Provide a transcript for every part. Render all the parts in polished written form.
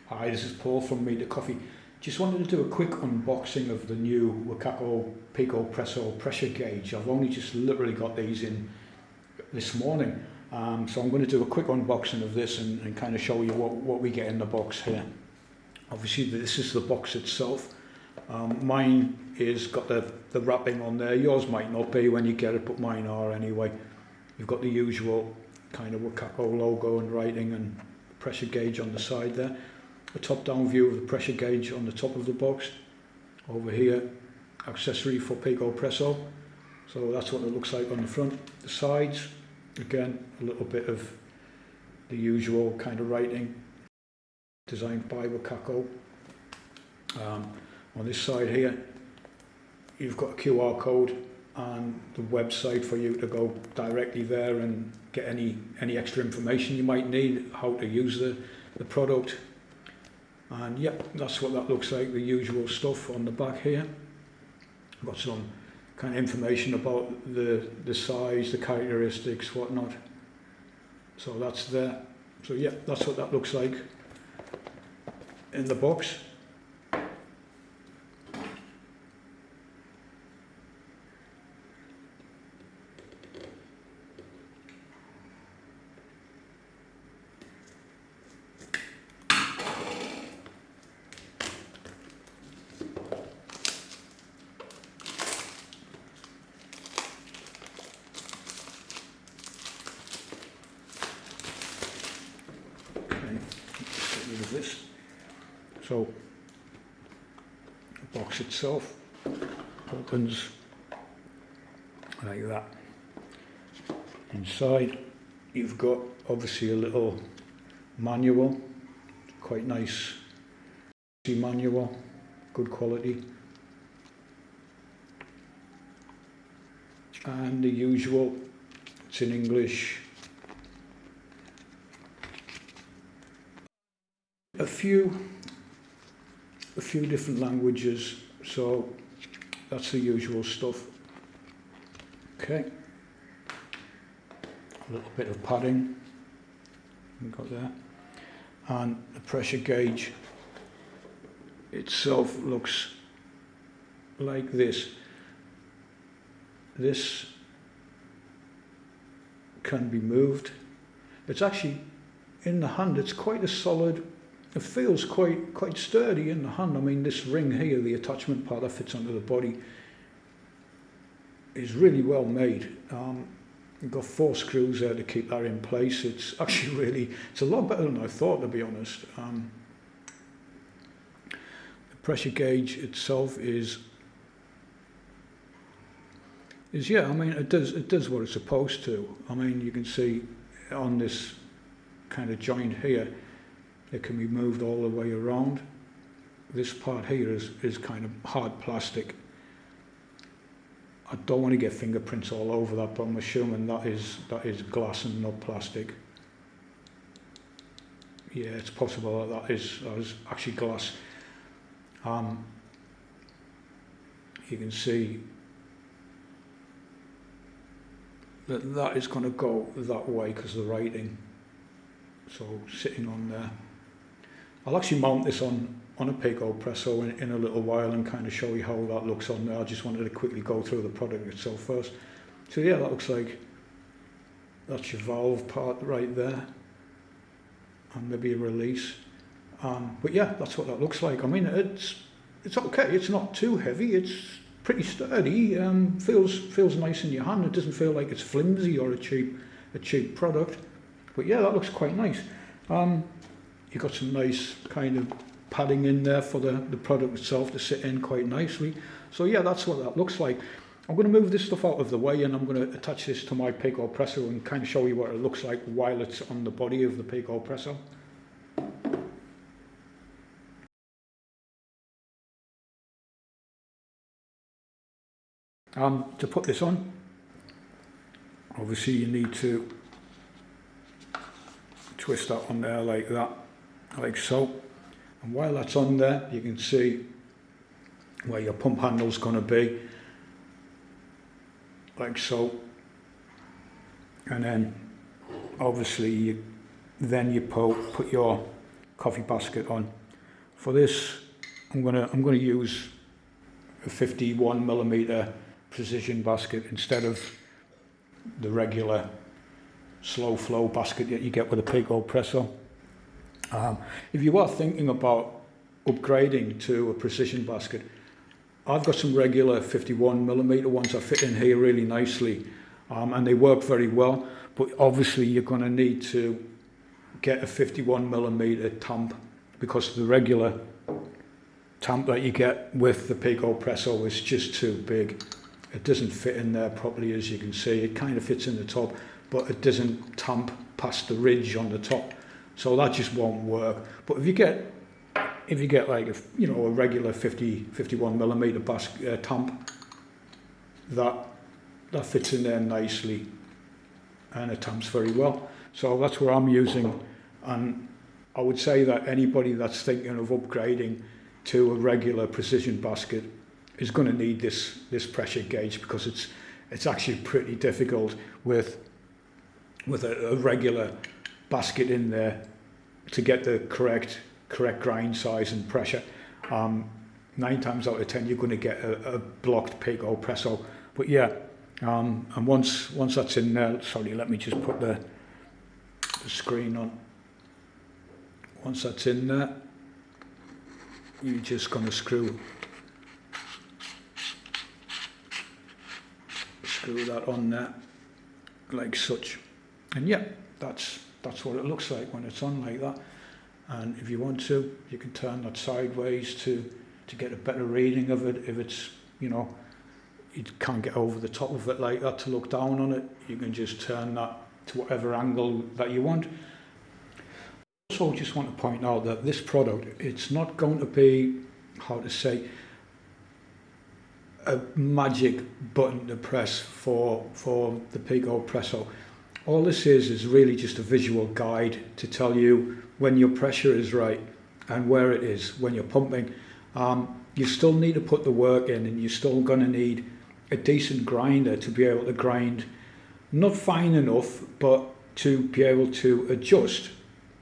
Hi, this is Paul from Me to Coffee. Just wanted to do a quick unboxing of the new Wacaco Picopresso Pressure Gauge. I've only just literally got these in this morning. So I'm going to do a quick unboxing of this and kind of show you what we get in the box here. Obviously this is the box itself. Mine is got the wrapping on there. Yours might not be when you get it, but mine are anyway. You've got the usual kind of Wacaco logo and writing and pressure gauge on the side there. A top-down view of the pressure gauge on the top of the box. Over here, accessory for Picopresso. So that's what it looks like on the front. The sides, again, a little bit of the usual kind of writing, designed by Wacaco. On this side here, you've got a QR code and the website for you to go directly there and get any extra information you might need, how to use the product. And yep, that's what that looks like, the usual stuff on the back here. Got some kind of information about the size, the characteristics, whatnot. So that's there. So yeah, that's what that looks like in the box. Of this. So the box itself opens like that. Inside you've got obviously a little manual, quite nice manual, good quality, and the usual, it's in English. A few different languages, so that's the usual stuff. Okay, a little bit of padding we've got there, and the pressure gauge itself looks like this. This can be moved. It's actually in the hand, it's quite a solid. It feels quite sturdy in the hand. I mean, this ring here, the attachment part that fits onto the body, is really well made. You've got 4 screws there to keep that in place. It's actually it's a lot better than I thought, to be honest. The pressure gauge itself is yeah, I mean, it does what it's supposed to. I mean, you can see on this kind of joint here, it can be moved all the way around. This part here is kind of hard plastic. I don't want to get fingerprints all over that, but I'm assuming that is glass and not plastic. Yeah, it's possible that is actually glass. You can see that is going to go that way because of the writing. So sitting on there. I'll actually mount this on a Picopresso in a little while and kind of show you how that looks on there. I just wanted to quickly go through the product itself first. So yeah, that looks like that's your valve part right there, and maybe a release. But yeah, that's what that looks like. I mean, it's okay. It's not too heavy. It's pretty sturdy. Feels nice in your hand. It doesn't feel like it's flimsy or a cheap product. But yeah, that looks quite nice. You've got some nice kind of padding in there for the product itself to sit in quite nicely. So yeah, that's what that looks like. I'm going to move this stuff out of the way and I'm going to attach this to my Picopresso and kind of show you what it looks like while it's on the body of the Picopresso. To put this on, obviously you need to twist that on there like that, like so, and while that's on there you can see where your pump handle's going to be, like so, and then obviously you put your coffee basket on. For this, I'm gonna use a 51mm precision basket instead of the regular slow flow basket that you get with a Picopresso. If you are thinking about upgrading to a precision basket, I've got some regular 51mm ones that fit in here really nicely, and they work very well, but obviously you're going to need to get a 51mm tamp, because the regular tamp that you get with the Picopresso is just too big. It doesn't fit in there properly, as you can see. It kind of fits in the top, but it doesn't tamp past the ridge on the top, so that just won't work. But if you get like a regular 51mm tamp, that fits in there nicely, and it tamps very well. So that's what I'm using, and I would say that anybody that's thinking of upgrading to a regular precision basket is going to need this pressure gauge, because it's actually pretty difficult with a regular basket in there to get the correct grind size and pressure. 9 times out of 10 you're going to get a blocked Picopresso. But yeah, and once that's in there, sorry, let me just put the screen on. Once that's in there, you're just going to screw that on there like such, and yeah, that's what it looks like when it's on like that. And if you want to, you can turn that sideways to get a better reading of it. If it's, you can't get over the top of it like that to look down on it, you can just turn that to whatever angle that you want. Also, just want to point out that this product, it's not going to be, how to say, a magic button to press for the Picopresso. All this is really just a visual guide to tell you when your pressure is right and where it is when you're pumping. You still need to put the work in, and you're still going to need a decent grinder to be able to grind, not fine enough, but to be able to adjust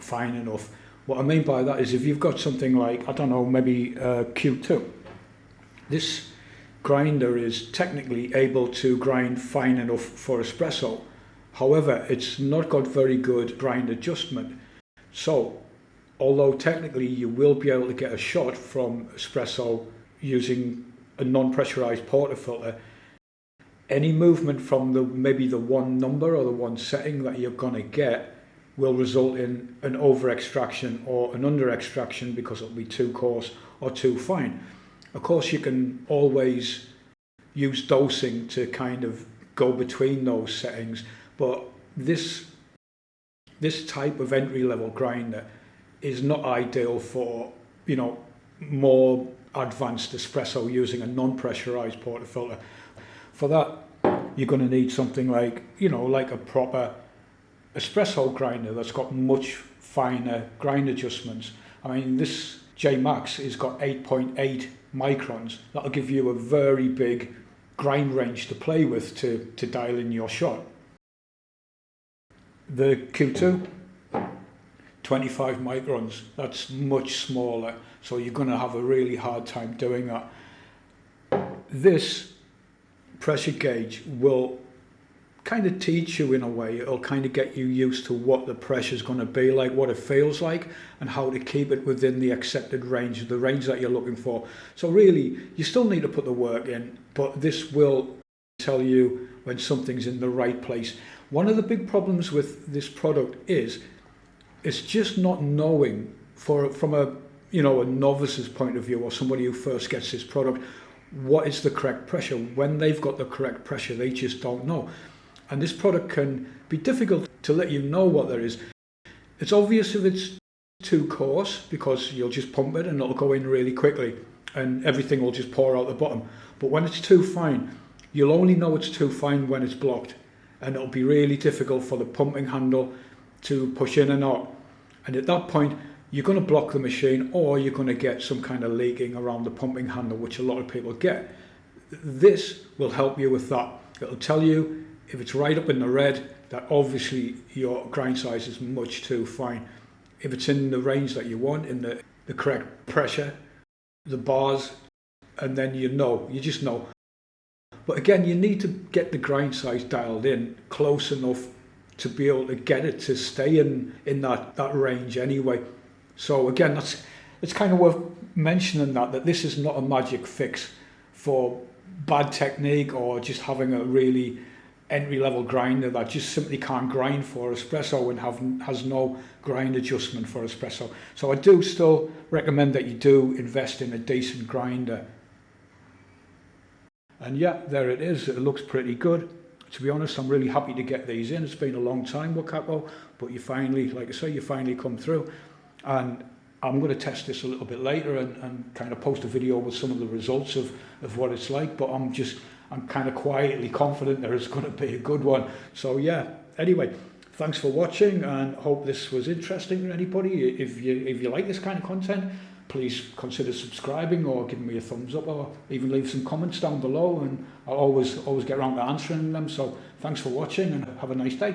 fine enough. What I mean by that is, if you've got something like, I don't know, maybe Q2, this grinder is technically able to grind fine enough for espresso. However, it's not got very good grind adjustment. So, although technically you will be able to get a shot from espresso using a non-pressurized portafilter, any movement from maybe the one number or the one setting that you're going to get will result in an over extraction or an under extraction, because it'll be too coarse or too fine. Of course, you can always use dosing to kind of go between those settings, but this type of entry-level grinder is not ideal for, more advanced espresso using a non-pressurized portafilter. For that, you're going to need something like, like a proper espresso grinder that's got much finer grind adjustments. I mean, this J Max has got 8.8 microns. That'll give you a very big grind range to play with to dial in your shot. The Q2, 25 microns, that's much smaller, so you're going to have a really hard time doing that. This pressure gauge will kind of teach you in a way. It'll kind of get you used to what the pressure is going to be like, what it feels like, and how to keep it within the accepted range, the range that you're looking for. So really, you still need to put the work in, but this will tell you when something's in the right place. One of the big problems with this product is it's just not knowing, from a novice's point of view, or somebody who first gets this product, what is the correct pressure. When they've got the correct pressure, they just don't know. And this product can be difficult to let you know what there is. It's obvious if it's too coarse, because you'll just pump it and it'll go in really quickly and everything will just pour out the bottom. But when it's too fine, you'll only know it's too fine when it's blocked, and it'll be really difficult for the pumping handle to push in and out. And at that point, you're going to block the machine, or you're going to get some kind of leaking around the pumping handle, which a lot of people get. This will help you with that. It'll tell you if it's right up in the red, that obviously your grind size is much too fine. if it's in the range that you want, in the correct pressure, the bars, and then you just know. But again, you need to get the grind size dialed in close enough to be able to get it to stay in that range anyway. So again, it's kind of worth mentioning that this is not a magic fix for bad technique or just having a really entry-level grinder that just simply can't grind for espresso and has no grind adjustment for espresso. So I do still recommend that you do invest in a decent grinder. And yeah, there it is. It looks pretty good. To be honest, I'm really happy to get these in. It's been a long time, Wacaco, but you finally, like I say, you finally come through. And I'm going to test this a little bit later and kind of post a video with some of the results of what it's like, but I'm kind of quietly confident there is going to be a good one. So yeah, anyway, thanks for watching, and hope this was interesting to anybody. If you like this kind of content, please consider subscribing or giving me a thumbs up, or even leave some comments down below, and I'll always get around to answering them. So thanks for watching, and have a nice day.